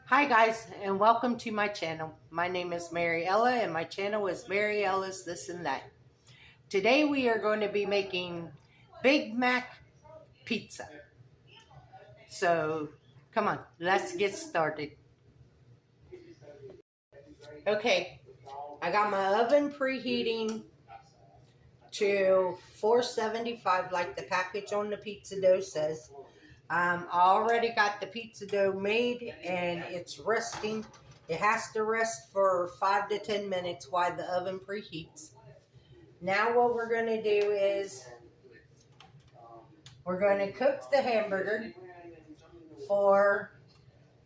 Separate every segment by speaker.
Speaker 1: Hi guys, and welcome to my channel. My name is Mary Ella and my channel is Mary Ella's This and That. Today we are going to be making Big Mac pizza. So come on, let's get started. Okay, I got my oven preheating to 475 like the package on the pizza dough says. I already got the pizza dough made and it's resting. It has to rest for 5 to 10 minutes while the oven preheats. Now what we're going to do is we're going to cook the hamburger for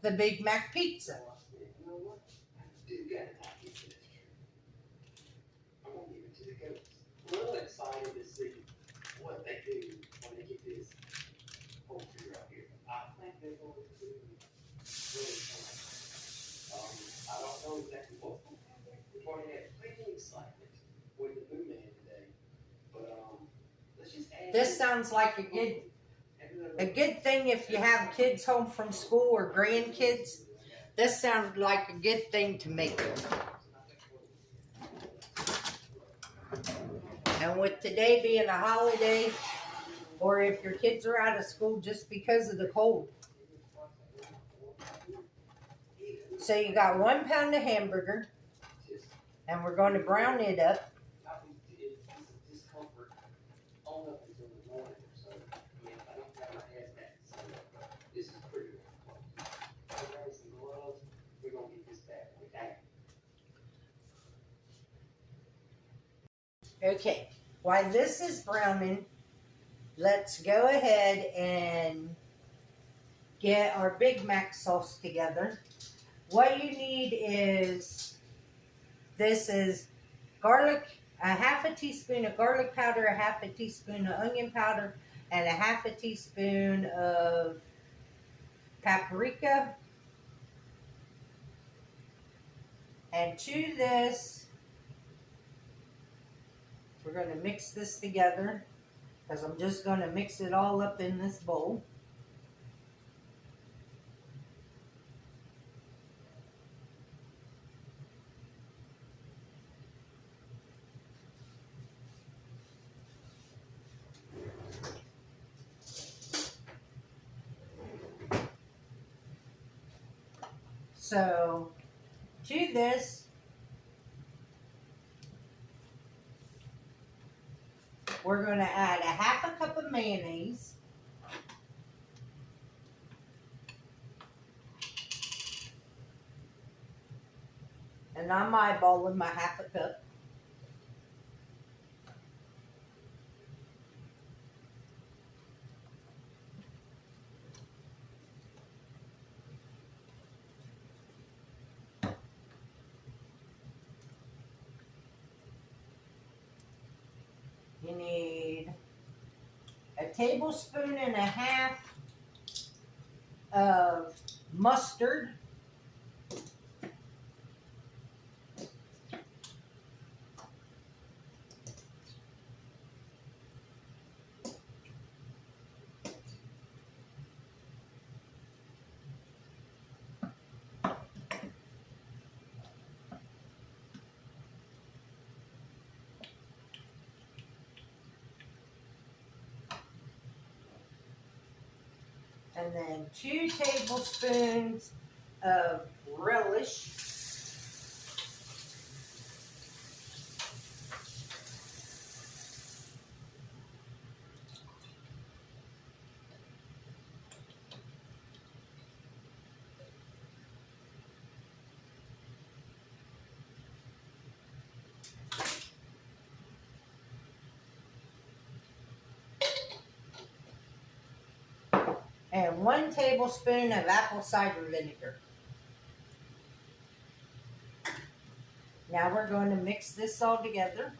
Speaker 1: the Big Mac pizza. I'm really excited to see what they do when they get this whole food out here. I think they're going to do really fun. I don't know exactly what's going to happen. We've already had plenty of excitement with the new man today, but let's just add. This sounds like a good thing if you have kids home from school or grandkids. This sounds like a good thing to make. And with today being a holiday, or if your kids are out of school just because of the cold. So you got 1 pound of hamburger, and we're going to brown it up. Okay, while this is browning, let's go ahead and get our Big Mac sauce together. What you need is, this is garlic, a half a teaspoon of garlic powder, a half a teaspoon of onion powder, and a half a teaspoon of paprika. And to this, we're going to mix this together because I'm just going to mix it all up in this bowl. So, to this, we're going to add a half a cup of mayonnaise. And I'm eyeballing my half a cup. You need a tablespoon and a half of mustard. And then 2 tablespoons of relish. And 1 tablespoon of apple cider vinegar. Now we're going to mix this all together.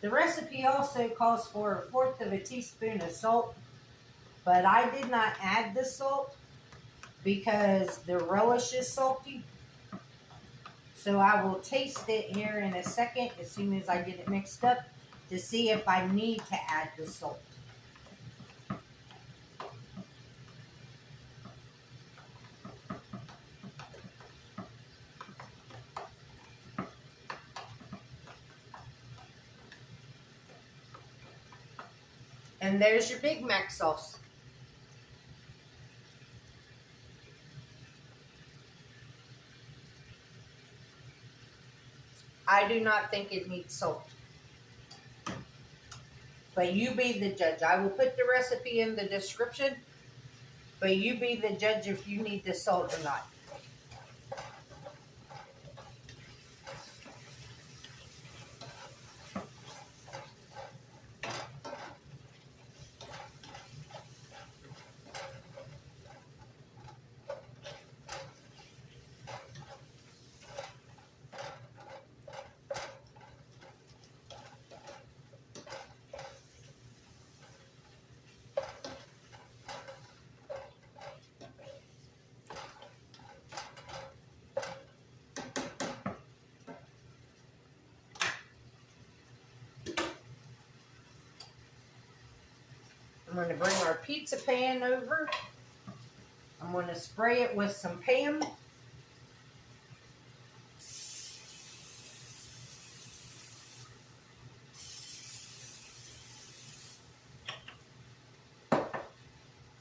Speaker 2: The recipe also calls for 1/4 of a teaspoon of salt, but I did not add the salt because the relish is salty. So I will taste it here in a second as soon as I get it mixed up to see if I need to add the salt. And there's your Big Mac sauce. I do not think it needs salt. But you be the judge. I will put the recipe in the description, but you be the judge if you need the salt or not. I'm going to bring our pizza pan over. I'm going to spray it with some Pam.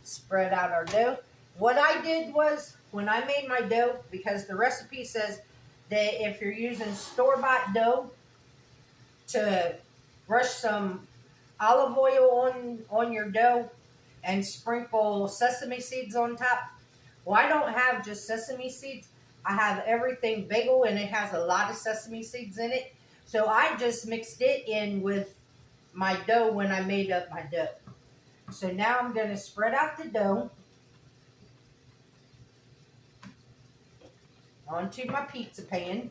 Speaker 2: Spread out our dough. What I did was, when I made my dough, because the recipe says that if you're using store-bought dough, to brush some olive oil on your dough and sprinkle sesame seeds on top. Well, I don't have just sesame seeds. I have everything bagel, and it has a lot of sesame seeds in it. So I just mixed it in with my dough when I made up my dough. So now I'm going to spread out the dough onto my pizza pan.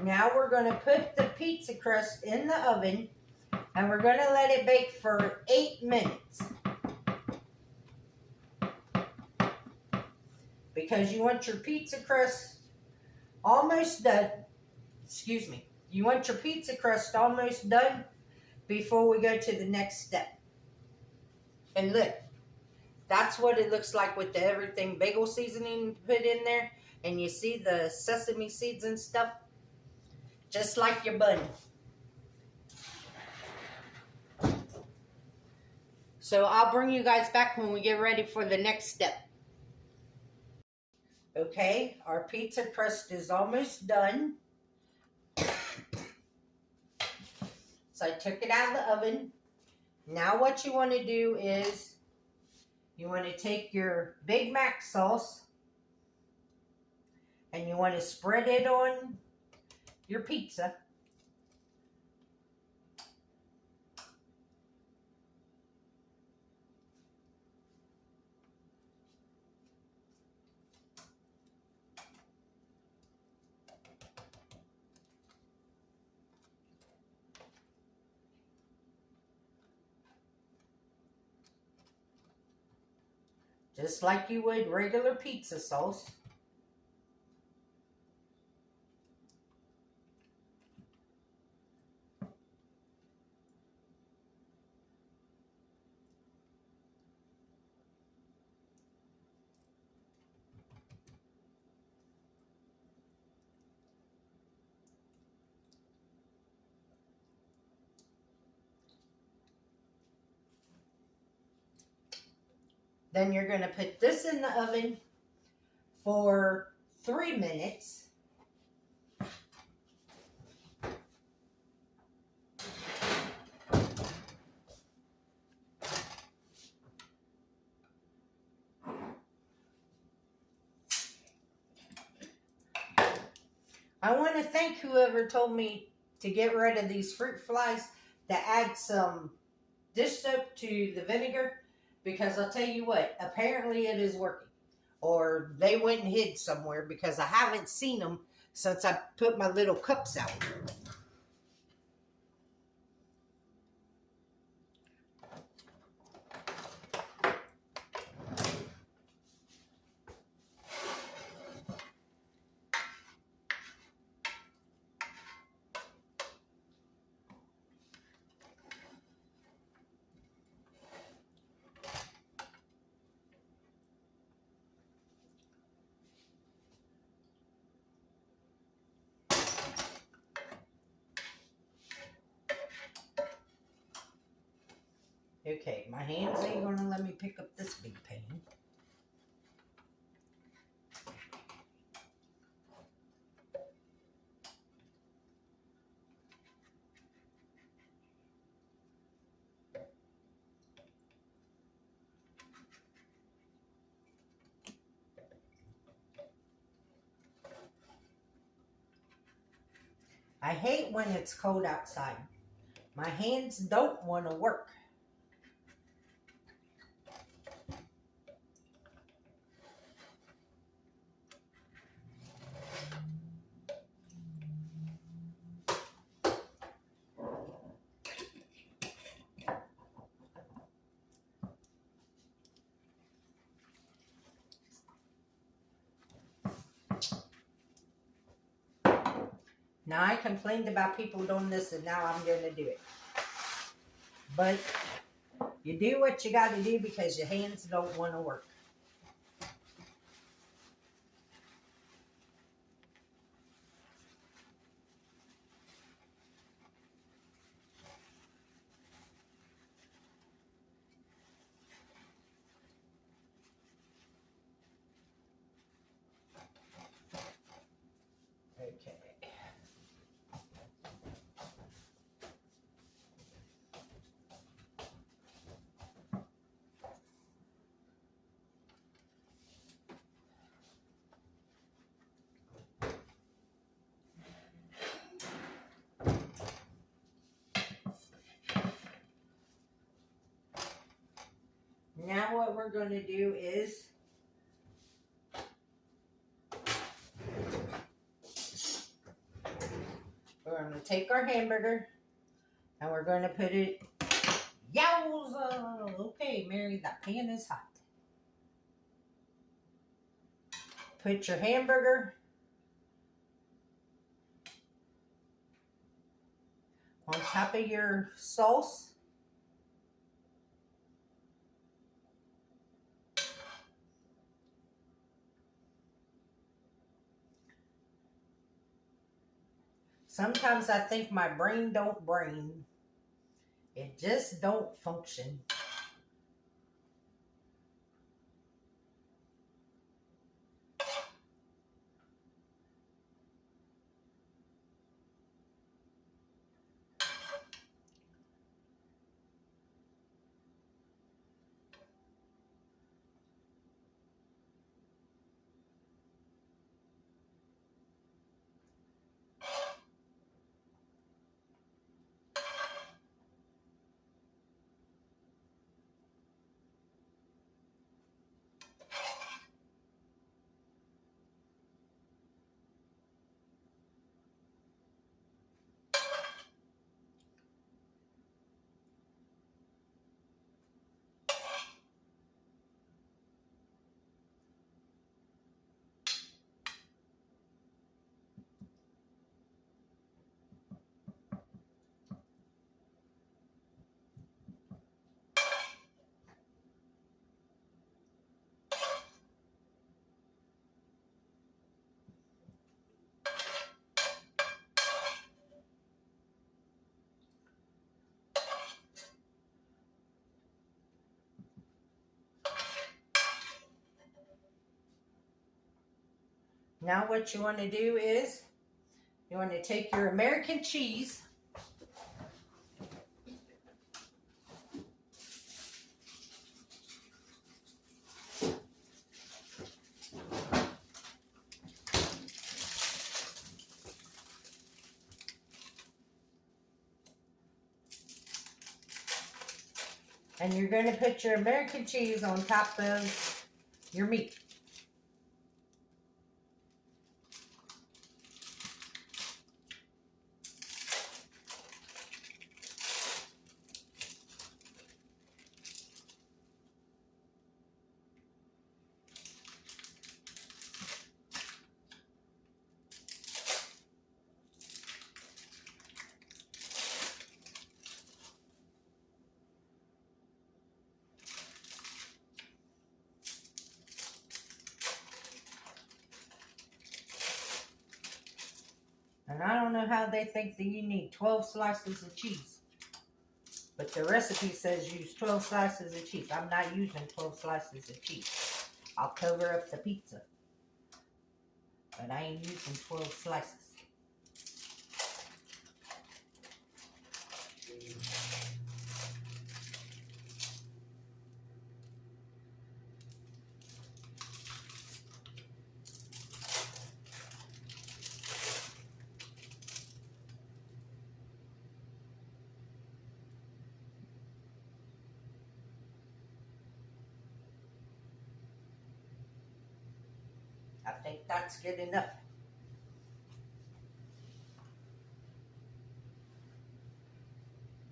Speaker 2: Now we're going to put the pizza crust in the oven, and we're going to let it bake for 8 minutes. Because you want your pizza crust almost done. Excuse me. You want your pizza crust almost done before we go to the next step. And look, that's what it looks like with the everything bagel seasoning put in there. And you see the sesame seeds and stuff. Just like your bun. So I'll bring you guys back when we get ready for the next step. Okay, our pizza crust is almost done. So I took it out of the oven. Now what you want to do is you want to take your Big Mac sauce and you want to spread it on your pizza. Just like you would regular pizza sauce. Then you're going to put this in the oven for 3 minutes. I want to thank whoever told me to get rid of these fruit flies, to add some dish soap to the vinegar, because I'll tell you what, apparently it is working. Or they went and hid somewhere, because I haven't seen them since I put my little cups out. Okay, my hands ain't gonna let me pick up this big pan. I hate when it's cold outside. My hands don't want to work. Now, I complained about people doing this, and now I'm going to do it. But you do what you got to do because your hands don't want to work. Okay. Now what we're going to do is we're going to take our hamburger and we're going to put it, yowza! Okay, Mary, that pan is hot. Put your hamburger on top of your sauce. Sometimes I think my brain don't brain. It just don't function. Now what you want to do is you want to take your American cheese. And you're going to put your American cheese on top of your meat. And I don't know how they think that you need 12 slices of cheese. But the recipe says use 12 slices of cheese. I'm not using 12 slices of cheese. I'll cover up the pizza. But I ain't using 12 slices. I think that's good enough.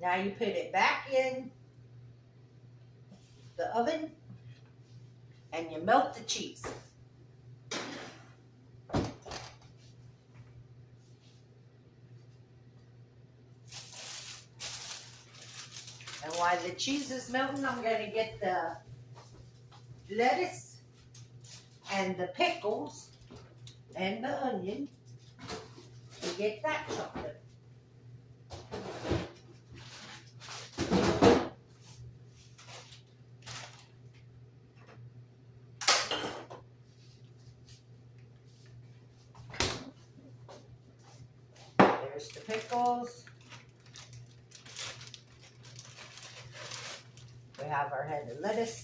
Speaker 2: Now you put it back in the oven and you melt the cheese. And while the cheese is melting, I'm going to get the lettuce and the pickles and the onion to get that chopped up. There's the pickles. We have our head of lettuce.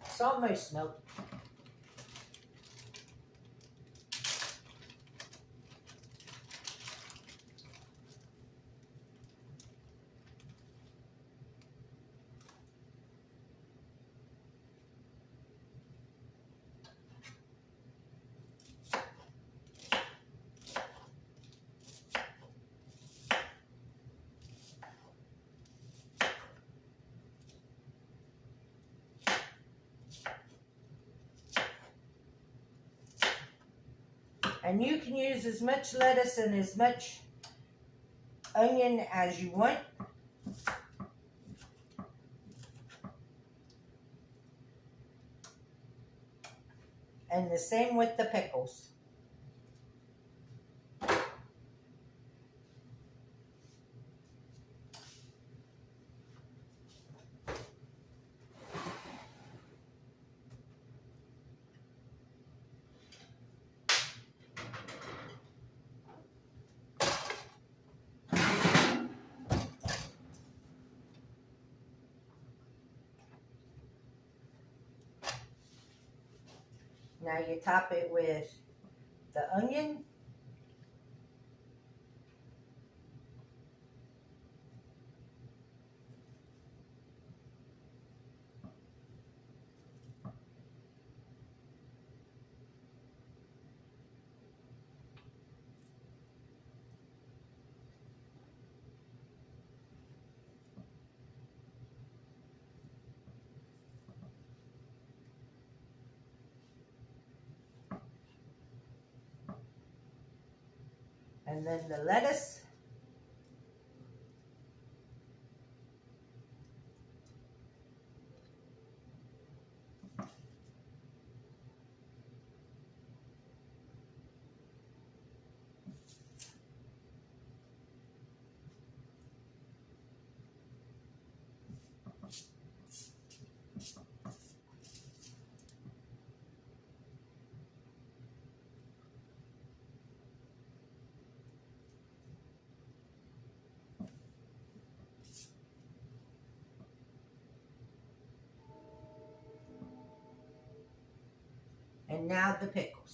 Speaker 2: It's almost melted. And you can use as much lettuce and as much onion as you want. And the same with the pickles. Now you top it with the onion. And then the lettuce. And now the pickles.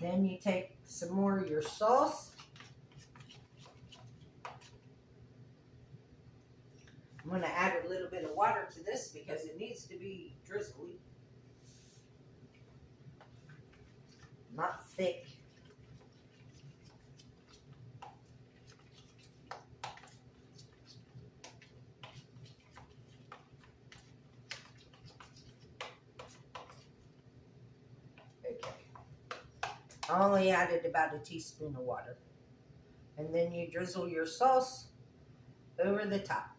Speaker 2: Then you take some more of your sauce. I'm going to add a little bit of water to this because it needs to be drizzly, not thick. Okay. I only added about a teaspoon of water. And then you drizzle your sauce over the top.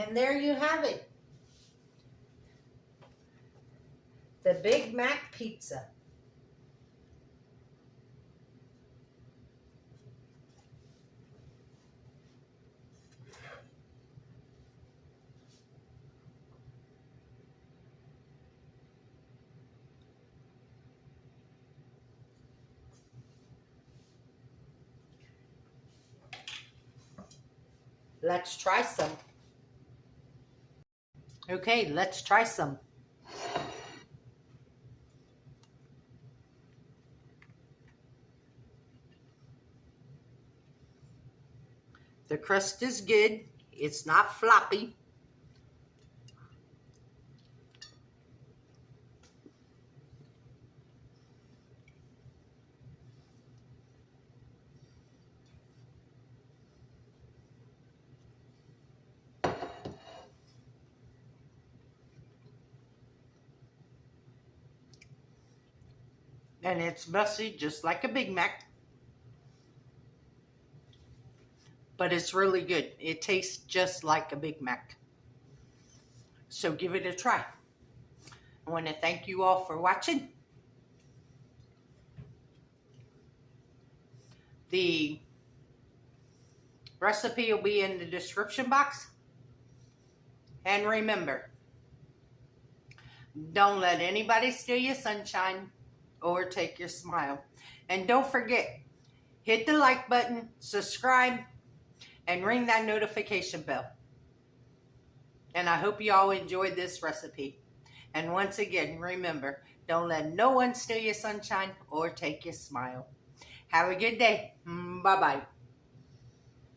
Speaker 2: And there you have it. The Big Mac pizza. Let's try some. Okay, let's try some. The crust is good. It's not floppy. And it's messy just like a Big Mac. But it's really good. It tastes just like a Big Mac. So give it a try. I want to thank you all for watching. The recipe will be in the description box. And remember, don't let anybody steal your sunshine or take your smile. And don't forget, hit the like button, subscribe, and ring that notification bell. And I hope you all enjoyed this recipe. And once again, remember, don't let no one steal your sunshine or take your smile. Have a good day. Bye-bye.